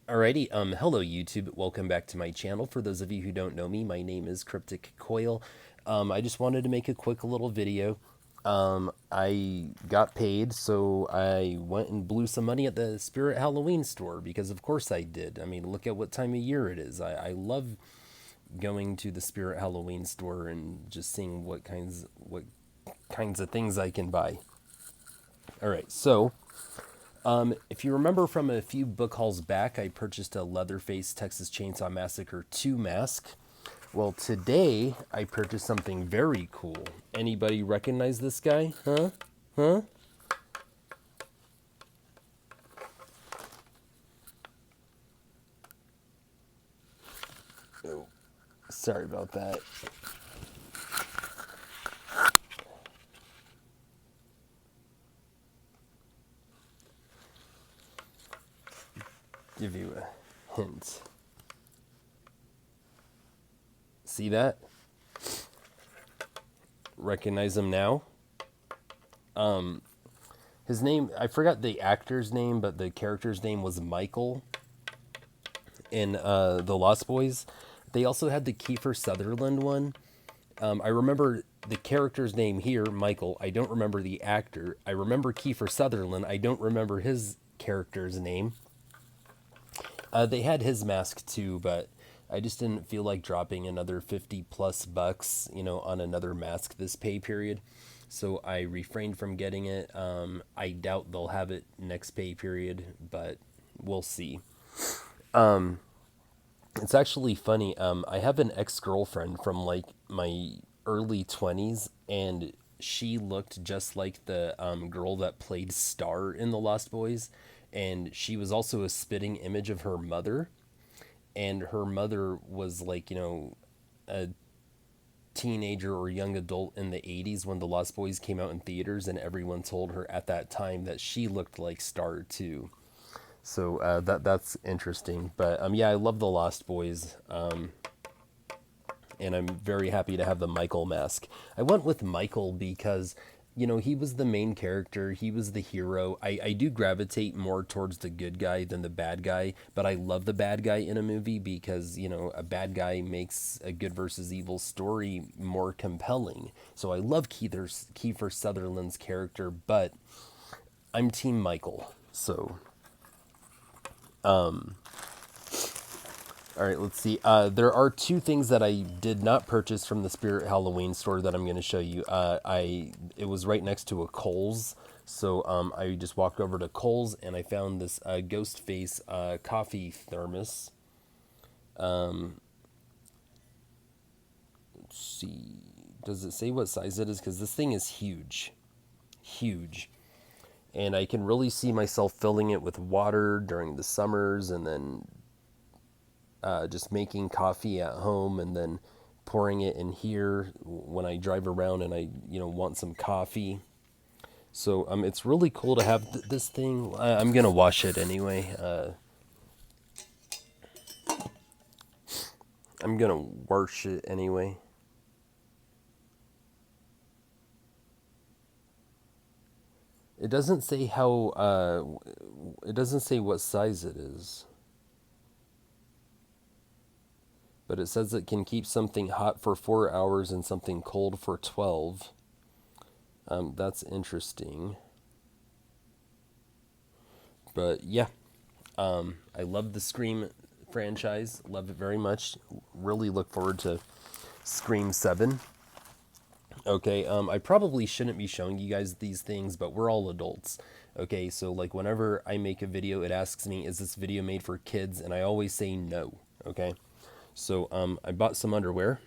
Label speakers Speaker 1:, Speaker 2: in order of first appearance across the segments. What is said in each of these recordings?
Speaker 1: Alrighty, hello YouTube. Welcome back to my channel. For those of you who don't know me, my name is Cryptic Coil. I just wanted to make a quick little video. I got paid, so I went and blew some money at the Spirit Halloween store because of course I did. I mean, look at what time of year it is. I love going to the Spirit Halloween store and just seeing what kinds of things I can buy. All right, so if you remember from a few book hauls back, I purchased a Leatherface Texas Chainsaw Massacre 2 mask. Well, today I purchased something very cool. Anybody recognize this guy? Huh? Huh? Oh, sorry about that. Give you a hint. See that? Recognize him now? His name, I forgot the actor's name, but the character's name was Michael in The Lost Boys. They also had the Kiefer Sutherland one. I remember the character's name here, Michael. I don't remember the actor. I remember Kiefer Sutherland. I don't remember his character's name. They had his mask too, but I just didn't feel like dropping another 50 plus bucks, on another mask this pay period. So I refrained from getting it. I doubt they'll have it next pay period, but we'll see. It's actually funny. I have an ex girlfriend from like my early 20s, and she looked just like the girl that played Star in The Lost Boys. And she was also a spitting image of her mother. And her mother was like, a teenager or young adult in the 80s when The Lost Boys came out in theaters, and everyone told her at that time that she looked like Star too. So that's interesting. But yeah, I love The Lost Boys, and I'm very happy to have the Michael mask. I went with Michael because, he was the main character. He was the hero. I do gravitate more towards the good guy than the bad guy, but I love the bad guy in a movie because, a bad guy makes a good versus evil story more compelling. So I love Kiefer Sutherland's character, but I'm Team Michael. So all right, let's see. There are two things that I did not purchase from the Spirit Halloween store that I'm going to show you. It was right next to a Kohl's, so I just walked over to Kohl's and I found this Ghost Face coffee thermos. Let's see. Does it say what size it is? Because this thing is huge, huge, and I can really see myself filling it with water during the summers, and then just making coffee at home and then pouring it in here when I drive around and I, want some coffee. So it's really cool to have this thing. I'm gonna wash it anyway. I'm gonna wash it anyway. It doesn't say how. It doesn't say what size it is. But it says it can keep something hot for 4 hours and something cold for 12. That's interesting. But yeah, I love the Scream franchise. Love it very much. Really look forward to Scream 7. Okay, I probably shouldn't be showing you guys these things, but we're all adults. Okay, so like whenever I make a video, it asks me, is this video made for kids? And I always say no. Okay, so I bought some underwear.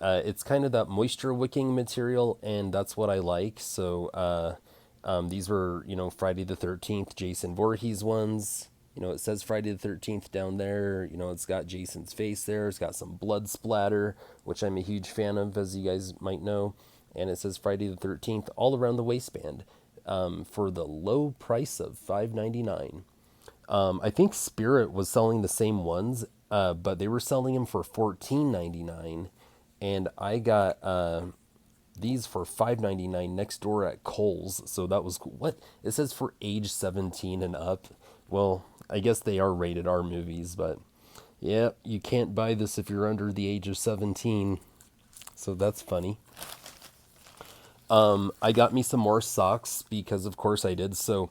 Speaker 1: It's kind of that moisture wicking material, and that's what I like. So these were, Friday the 13th Jason Voorhees ones. It says Friday the 13th down there. It's got Jason's face there. It's got some blood splatter, which I'm a huge fan of, as you guys might know. And it says Friday the 13th all around the waistband, for the low price of $5.99. I think Spirit was selling the same ones, but they were selling them for $14.99. And I got these for $5.99 next door at Kohl's. So that was cool. What? It says for age 17 and up. Well, I guess they are rated R movies, but yeah, you can't buy this if you're under the age of 17. So that's funny. I got me some more socks because, of course, I did. So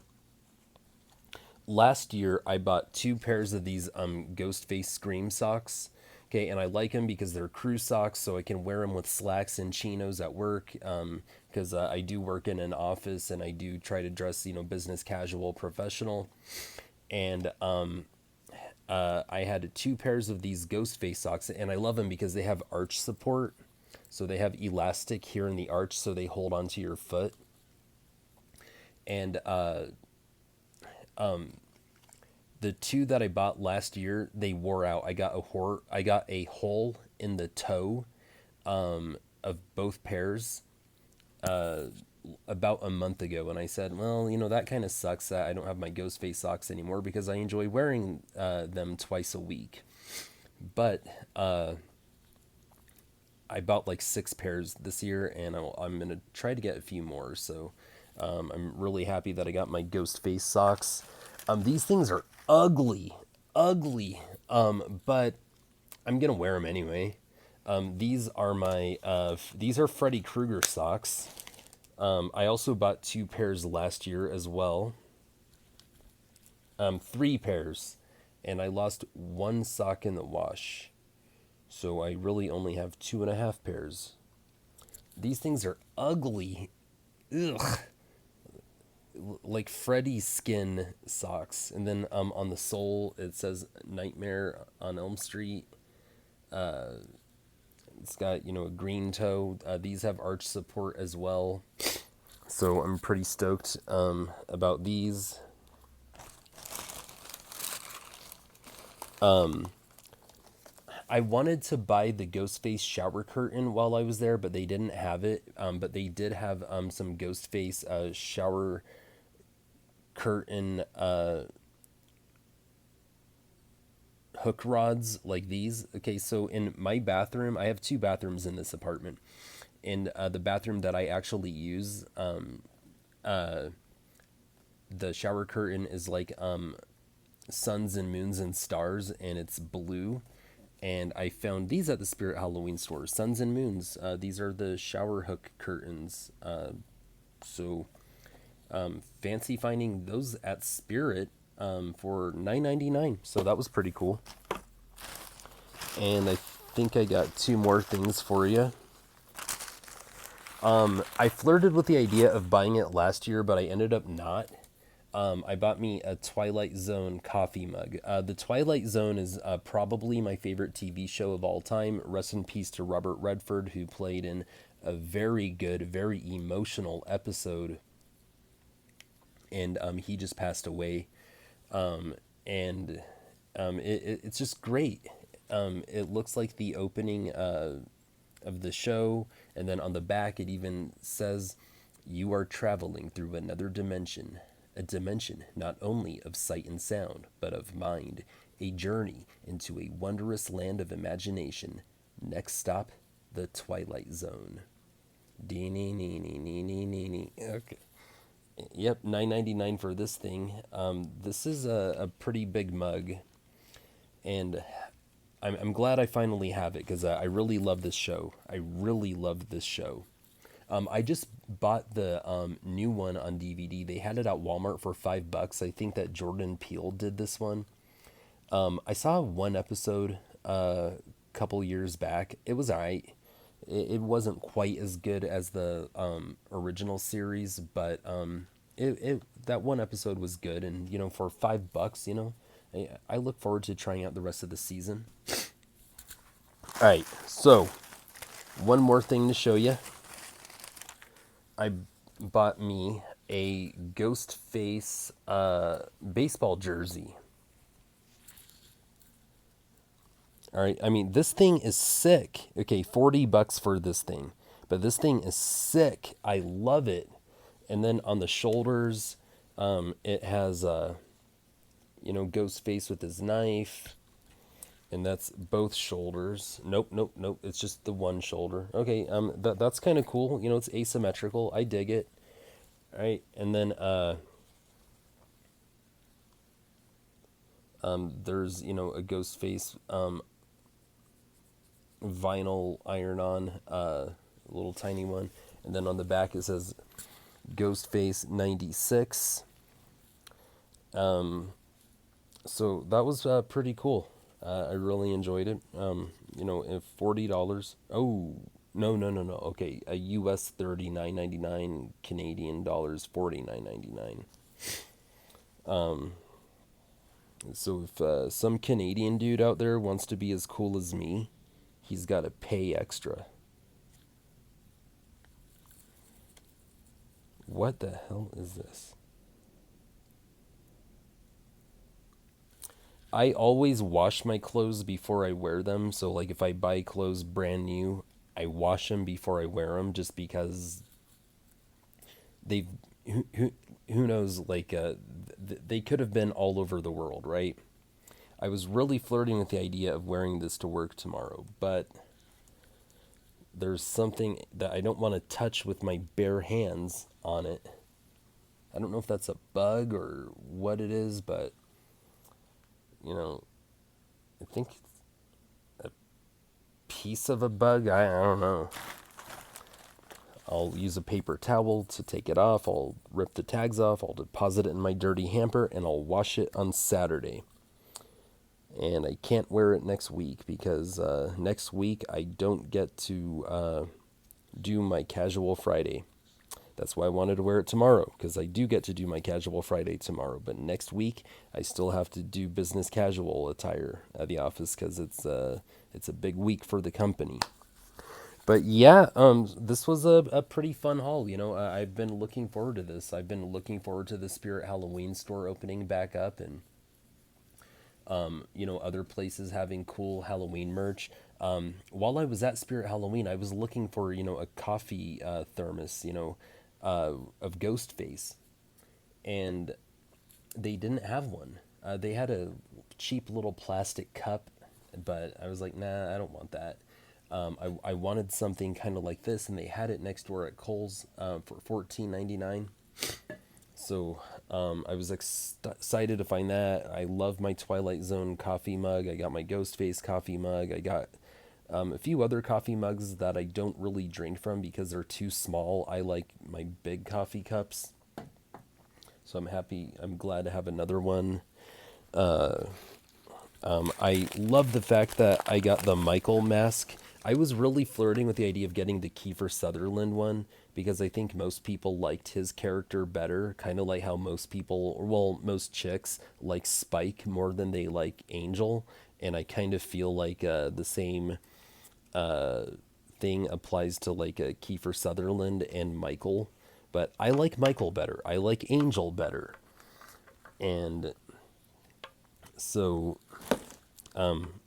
Speaker 1: last year, I bought 2 pairs of these Ghostface Scream socks. Okay, and I like them because they're crew socks, so I can wear them with slacks and chinos at work. Because I do work in an office and I do try to dress, business casual, professional. And I had 2 pairs of these Ghostface socks, and I love them because they have arch support. So they have elastic here in the arch, so they hold onto your foot. And the 2 that I bought last year, they wore out. I got a hole in the toe of both pairs about a month ago, and I said, well, that kind of sucks that I don't have my Ghostface socks anymore because I enjoy wearing them twice a week. But I bought like 6 pairs this year, and I'm gonna try to get a few more. So I'm really happy that I got my Ghostface socks. These things are ugly, ugly, but I'm gonna wear them anyway. These are Freddy Krueger socks. I also bought 2 pairs last year as well. 3 pairs, and I lost 1 sock in the wash. So I really only have 2.5 pairs. These things are ugly. Ugh. Like Freddy skin socks. And then on the sole it says Nightmare on Elm Street. It's got, a green toe. These have arch support as well. So I'm pretty stoked about these. I wanted to buy the Ghostface shower curtain while I was there, but they didn't have it. But they did have some Ghostface shower curtain hook rods like these. Okay, so in my bathroom, I have 2 bathrooms in this apartment. In the bathroom that I actually use, the shower curtain is like suns and moons and stars, and it's blue. And I found these at the Spirit Halloween store. Suns and Moons. These are the shower hook curtains. So fancy finding those at Spirit for $9.99. So that was pretty cool. And I think I got 2 more things for you. I flirted with the idea of buying it last year, but I ended up not. I bought me a Twilight Zone coffee mug. The Twilight Zone is probably my favorite TV show of all time. Rest in peace to Robert Redford, who played in a very good, very emotional episode. And he just passed away. It's just great. It looks like the opening of the show, and then on the back it even says, "You are traveling through another dimension. A dimension not only of sight and sound, but of mind. A journey into a wondrous land of imagination. Next stop, the Twilight Zone." Okay. Yep, $9.99 for this thing. This is a pretty big mug, and I'm glad I finally have it because I really love this show. I really love this show. I just bought the new one on DVD. They had it at Walmart for $5. I think that Jordan Peele did this one. I saw one episode a couple years back. It was alright. It wasn't quite as good as the original series, but that one episode was good. And for $5, I look forward to trying out the rest of the season. All right, so one more thing to show you. I bought me a Ghostface baseball jersey. All right, I mean, this thing is sick. Okay, $40 for this thing, but this thing is sick. I love it. And then on the shoulders, it has Ghostface with his knife. And that's both shoulders. Nope. It's just the one shoulder. Okay, that's kind of cool. It's asymmetrical. I dig it. All right, and then There's, a Ghostface vinyl iron-on, little tiny one. And then on the back it says Ghostface 96. So that was pretty cool. I really enjoyed it. If $40. Oh, no, no, no, no. Okay, a US 39.99, Canadian dollars 49.99. So if some Canadian dude out there wants to be as cool as me, he's got to pay extra. What the hell is this? I always wash my clothes before I wear them. So, like, if I buy clothes brand new, I wash them before I wear them just because they've. Who knows? Like, they could have been all over the world, right? I was really flirting with the idea of wearing this to work tomorrow, but there's something that I don't want to touch with my bare hands on it. I don't know if that's a bug or what it is, but, I think it's a piece of a bug. I don't know. I'll use a paper towel to take it off. I'll rip the tags off. I'll deposit it in my dirty hamper, and I'll wash it on Saturday. And I can't wear it next week because next week I don't get to do my casual Friday. That's why I wanted to wear it tomorrow, because I do get to do my casual Friday tomorrow. But next week I still have to do business casual attire at the office because it's a big week for the company. But yeah, this was a pretty fun haul. I've been looking forward to this. I've been looking forward to the Spirit Halloween store opening back up, and other places having cool Halloween merch. While I was at Spirit Halloween, I was looking for, a coffee thermos, of Ghostface, and they didn't have one. They had a cheap little plastic cup, but I was like, nah, I don't want that. I wanted something kind of like this, and they had it next door at Kohl's for $14.99. So I was excited to find that. I love my Twilight Zone coffee mug. I got my Ghostface coffee mug. I got a few other coffee mugs that I don't really drink from because they're too small. I like my big coffee cups. So I'm glad to have another one. I love the fact that I got the Michael mask. I was really flirting with the idea of getting the Kiefer Sutherland one because I think most people liked his character better, kind of like how most chicks like Spike more than they like Angel, and I kind of feel like the same thing applies to like Kiefer Sutherland and Michael, but I like Michael better. I like Angel better, and so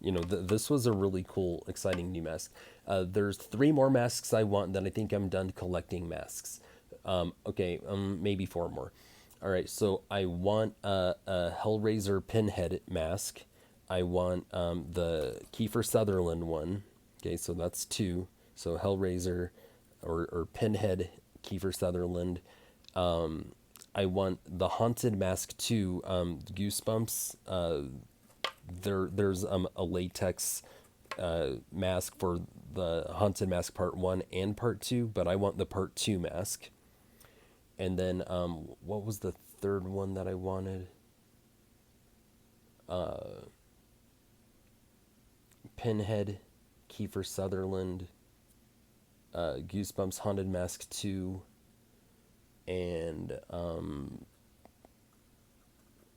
Speaker 1: this was a really cool, exciting new mask. There's 3 more masks I want, then I think I'm done collecting masks. Maybe 4 more. All right, so I want a Hellraiser Pinhead mask. I want the Kiefer Sutherland one. Okay, so that's 2. So Hellraiser or Pinhead Kiefer Sutherland. I want the Haunted Mask 2, Goosebumps. There's a latex mask for the Haunted Mask Part 1 and Part 2, but I want the Part 2 mask. And then what was the third one that I wanted? Pinhead, Kiefer Sutherland, Goosebumps Haunted Mask 2, and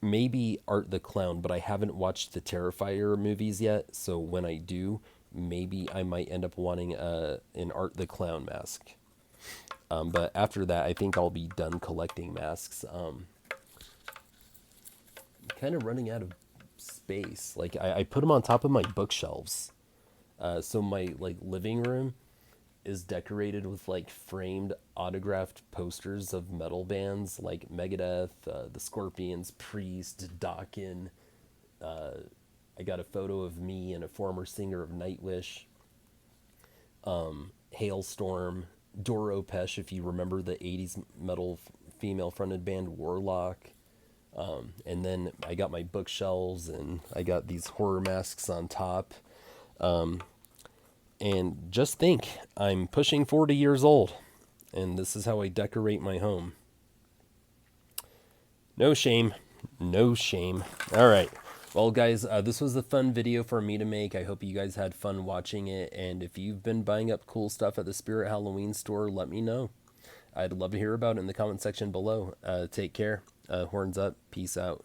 Speaker 1: maybe Art the Clown, but I haven't watched the Terrifier movies yet, so when I do, maybe I might end up wanting an Art the Clown mask. But after that, I think I'll be done collecting masks. I'm kind of running out of space. Like, I put them on top of my bookshelves. So my like living room is decorated with like framed autographed posters of metal bands like Megadeth, the Scorpions, Priest, Dokken. I got a photo of me and a former singer of Nightwish. Hailstorm, Doro Pesh, if you remember the 80s metal female fronted band Warlock. And then I got my bookshelves and I got these horror masks on top. And just think, I'm pushing 40 years old, and this is how I decorate my home. No shame. No shame. All right. Well, guys, this was a fun video for me to make. I hope you guys had fun watching it. And if you've been buying up cool stuff at the Spirit Halloween store, let me know. I'd love to hear about it in the comment section below. Take care. Horns up. Peace out.